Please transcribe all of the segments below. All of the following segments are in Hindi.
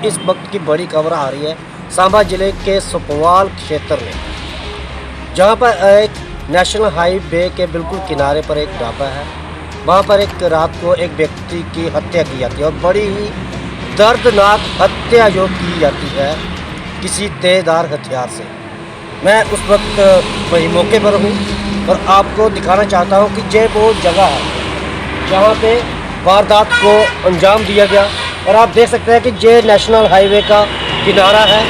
इस वक्त की बड़ी खबर आ रही है सांबा जिले के सुपवाल क्षेत्र में, जहां पर एक नेशनल हाईवे के बिल्कुल किनारे पर एक ढाबा है। वहां पर एक रात को एक व्यक्ति की हत्या की जाती है और बड़ी ही दर्दनाक हत्या जो की जाती है किसी तेज़धार हथियार से। मैं उस वक्त वही मौके पर हूँ और आपको दिखाना चाहता हूँ कि ये वो जगह है जहाँ पे वारदात को अंजाम दिया गया। और आप देख सकते हैं कि ये नेशनल हाईवे का किनारा है।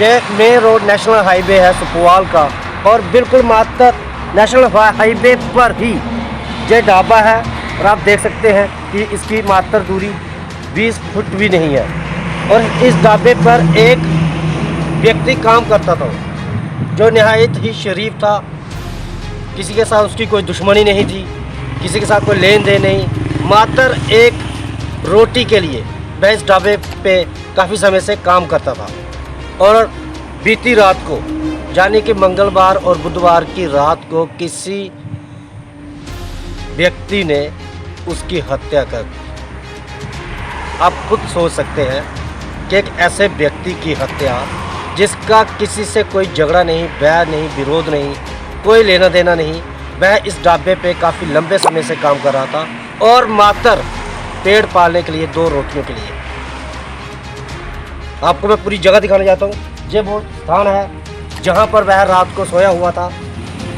ये मेन रोड नेशनल हाईवे है सुपवाल का और बिल्कुल मात्र नेशनल हाईवे पर ही ये ढाबा है। और आप देख सकते हैं कि इसकी मात्र दूरी 20 फुट भी नहीं है। और इस ढाबे पर एक व्यक्ति काम करता था जो नहायत ही शरीफ था। किसी के साथ उसकी कोई दुश्मनी नहीं थी, किसी के साथ कोई लेन देन नहीं। मात्र एक रोटी के लिए वह इस ढाबे पे काफ़ी समय से काम करता था। और बीती रात को यानी कि मंगलवार और बुधवार की रात को किसी व्यक्ति ने उसकी हत्या कर दी। आप खुद सोच सकते हैं कि एक ऐसे व्यक्ति की हत्या जिसका किसी से कोई झगड़ा नहीं, बैर नहीं, विरोध नहीं, कोई लेना देना नहीं, वह इस ढाबे पे काफ़ी लंबे समय से काम कर रहा था और मात्र पेट पालने के लिए 2 रोटियों के लिए। आपको मैं पूरी जगह दिखाना चाहता हूँ। ये वो स्थान है जहाँ पर वह रात को सोया हुआ था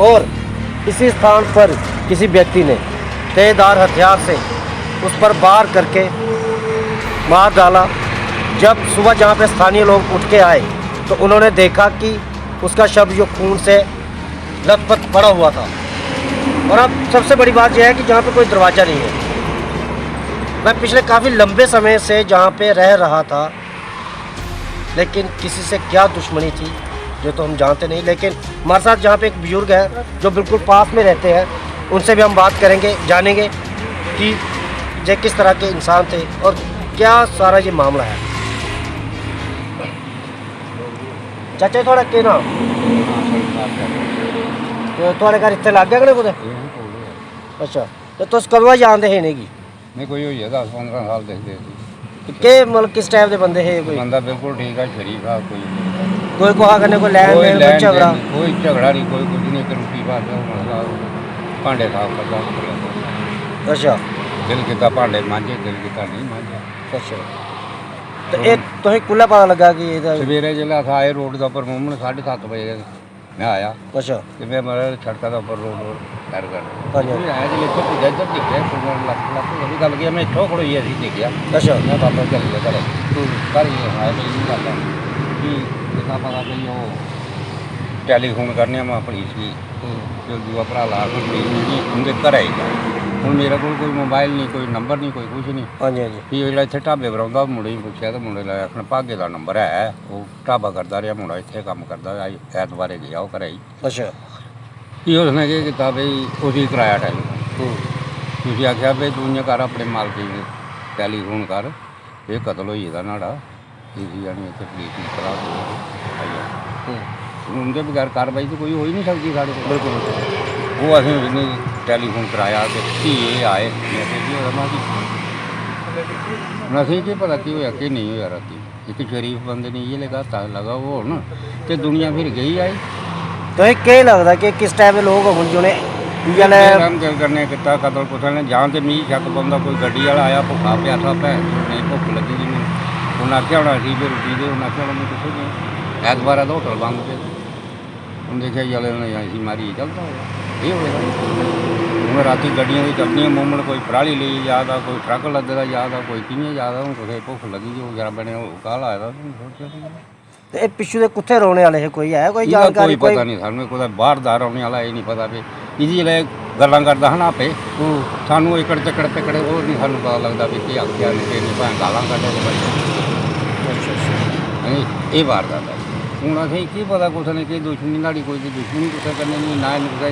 और इसी स्थान पर किसी व्यक्ति ने तेज़धार हथियार से उस पर वार करके मार डाला। जब सुबह जहाँ पे स्थानीय लोग उठ के आए तो उन्होंने देखा कि उसका शव जो खून से लथपथ पड़ा हुआ था। और अब सबसे बड़ी बात यह है कि जहाँ पे कोई दरवाज़ा नहीं है। मैं पिछले काफ़ी लंबे समय से जहाँ पे रह रहा था, लेकिन किसी से क्या दुश्मनी थी जो तो हम जानते नहीं। लेकिन हमारे साथ जहाँ पे एक बुजुर्ग है जो बिल्कुल पास में रहते हैं, उनसे भी हम बात करेंगे, जानेंगे कि ये किस तरह के इंसान थे और क्या सारा ये मामला है। चाचा थोड़ा के ना तो थोड़े घर इतने लग गया कुछ। अच्छा तो तुस कदों जानते हैं नहीं? नहीं कोई होई है 10-15 साल देखते के मतलब किस टाइप के बंदे है? कोई बंदा बिल्कुल ठीक है, शरीफ है, कोई कोहा करने कोई लैन देन कोई झगड़ा? कोई झगड़ा नहीं, कोई कुछ नहीं, रोटी बात भांडे साफ करता। अच्छा दिल किता भांडे मांजे, दिल किता नहीं मांजे। अच्छा तो एक तो कुल्ला पता लगा कि सवेरे जिला अस आए रोड के उपर मूमन 7:30 बजे मैं आया। अच्छा तो मैं मतलब सड़क के उपर रोड सैर कर हाँ जी आया जो इतों पुजा इधर दिखे लग गल गया। मैं इतों खड़ोई अभी देखिया। अच्छा मैं वापस चल गया घरे घर ही आया भाई गल कि कितना पता भाई वो टैलीफोन करने मैं पुलिस की जो दूआ भरा ला उनके घर आई गया। हूँ मेरे को कोई मोबाइल नहीं, कोई नंबर नहीं, कोई कुछ नहीं। हाँ जी हाँ जी भी जो इतने ढाबे पर आंदा मुंडे पूछा तो मुंडे लाया आखना भागे का नंबर है, वो ढाबा करता रहा मुंडा इतने काम करता ऐतवारे गया वो घर ही। अच्छा भी उसने क्या किया भाई उसी कराया टैलीफोन। तुम आख्या भाई तू इं कर अपने मालकी टैलीफोन कर, ये कतल हो जाता नाड़ा इसी जानी इतने पुलिस की सलाह उनके बगैर कार्रवाई तो कोई हो ही नहीं सकती साढ़े को। बिल्कुल वो असें टैलीफोन कराया तो ये आए असें की पता कि होया कि नहीं होया राती। एक शरीफ बंदे ने ये लगा लगा वो ना तो दुनिया फिर गई आई। तो ये क्या लगता कि किस टाइप के लोग होंगे जिन्हें हम गल करने किता कतल कुतल ने जान तो मीह शक बंदा कोई गड्डी वाला आया भुखा प्यासा भैन नहीं भुख लगी जी मैं उन्हें आख्या होना सी भी रुकी दे उन्हें आख्या होना कुछ नहीं ऐतवार तो होटल बंद थे उन्हें देखा जले उन्हें मारी चलता ये होगा। हूँ राती गड्डियां भी चलदियां मूवमेंट कोई पराली ले जाता, कोई ट्रक लदे का जाता, कोई कि'यां जाता। हूँ कुछ भुख लगी जो जरा बने काल आया तो पिछू कुत्थे रोने वाले है? कोई है कोई जानकारी? कोई पता नहीं सानू कोई बाहर दा रोने वाला ये नहीं पता भी इजी जिले गल्लां करदा है ना आपे सानू एकड़ चकड़ तकड़े और नहीं सानू पता लगता भी कि आख्या नहीं भाई गालां कड्डे तो भाई ये बाहर दा हूँ असें की पता कुछ ने कि दुश्मनी लाड़ी कोई दुश्मनी कुछ करनी नहीं ना कुछ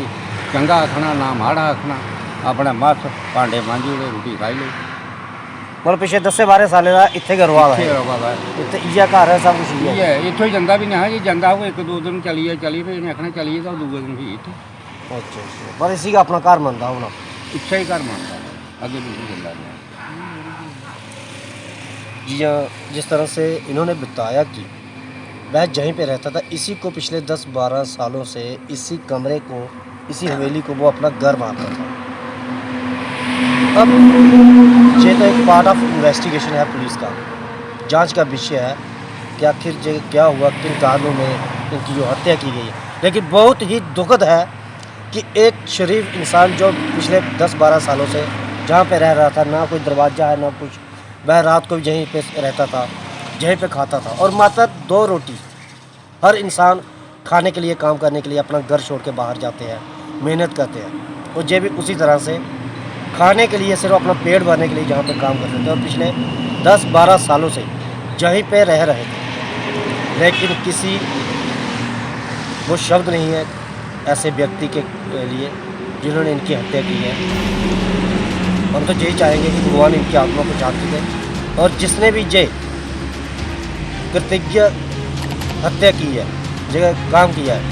चंगा आखना ना माड़ा आखना अपने मस भांडे मांजी ले रोटी खाई ली। मतलब पिछले 10-12 साल का इतने गरवा है इतने इया घर है सब कुछ है इतों ही जाता भी नहीं है जी जाता वो 1-2 दिन चलिए चली फिर इन्हें आखना चलिए तो दूसरे दिन भी इतने। अच्छा पर इसी का अपना घर मनता होना इच्छा ही घर मानता अगे दूसरी गल्ला नहीं। जी हाँ, जिस तरह से इन्होंने बताया कि वह जहीं पे रहता था, इसी को पिछले 10-12 सालों से इसी कमरे को, इसी हवेली को वो अपना घर मानता था। अब ये तो एक पार्ट ऑफ इन्वेस्टिगेशन है पुलिस का, जांच का विषय है कि आखिर ये क्या हुआ, किन कारणों में इनकी जो हत्या की गई है। लेकिन बहुत ही दुखद है कि एक शरीफ इंसान जो पिछले 10-12 सालों से जहाँ पे रह रहा था, ना कोई दरवाज़ा है ना कुछ, वह रात को भी यहीं पे रहता था, यहीं पे खाता था और मात्र 2 रोटी। हर इंसान खाने के लिए, काम करने के लिए अपना घर छोड़ के बाहर जाते हैं, मेहनत करते हैं, और ये भी उसी तरह से खाने के लिए, सिर्फ अपना पेट भरने के लिए जहाँ पे काम करते थे, और पिछले 10-12 सालों से यहीं पे रह रहे थे। लेकिन किसी वो शब्द नहीं है ऐसे व्यक्ति के लिए जिन्होंने इनकी हत्या की है। हम तो यही चाहेंगे कि भगवान इनकी आत्मा को शांति दे, और जिसने भी ये कृतज्ञ हत्या की है, जगह काम किया है,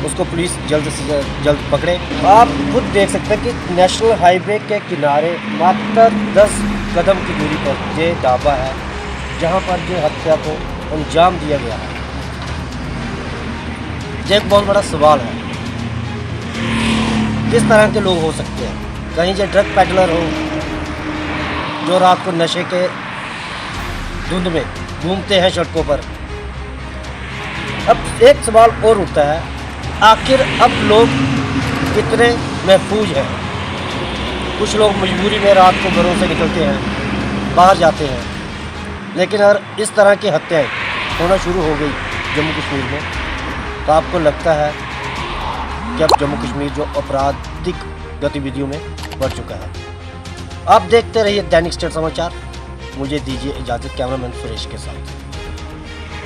उसको पुलिस जल्द से जल्द पकड़े। आप खुद देख सकते हैं कि नेशनल हाईवे के किनारे मात्र 10 कदम की दूरी पर ये ढाबा है जहाँ पर ये हत्या को अंजाम दिया गया है। ये एक बहुत बड़ा सवाल है, किस तरह के लोग हो सकते हैं? कहीं ये ड्रग पेडलर हो जो रात को नशे के धुंध में घूमते हैं सड़कों पर। अब एक सवाल और उठता है, आखिर अब लोग कितने महफूज हैं? कुछ लोग मजबूरी में रात को घरों से निकलते हैं, बाहर जाते हैं, लेकिन अगर इस तरह की हत्याएं होना शुरू हो गई जम्मू कश्मीर में, तो आपको लगता है कि अब जम्मू कश्मीर जो आपराधिक गतिविधियों में बढ़ चुका है। आप देखते रहिए दैनिक स्टेट समाचार। मुझे दीजिए इजाज़त, कैमरामैन सुरेश के साथ।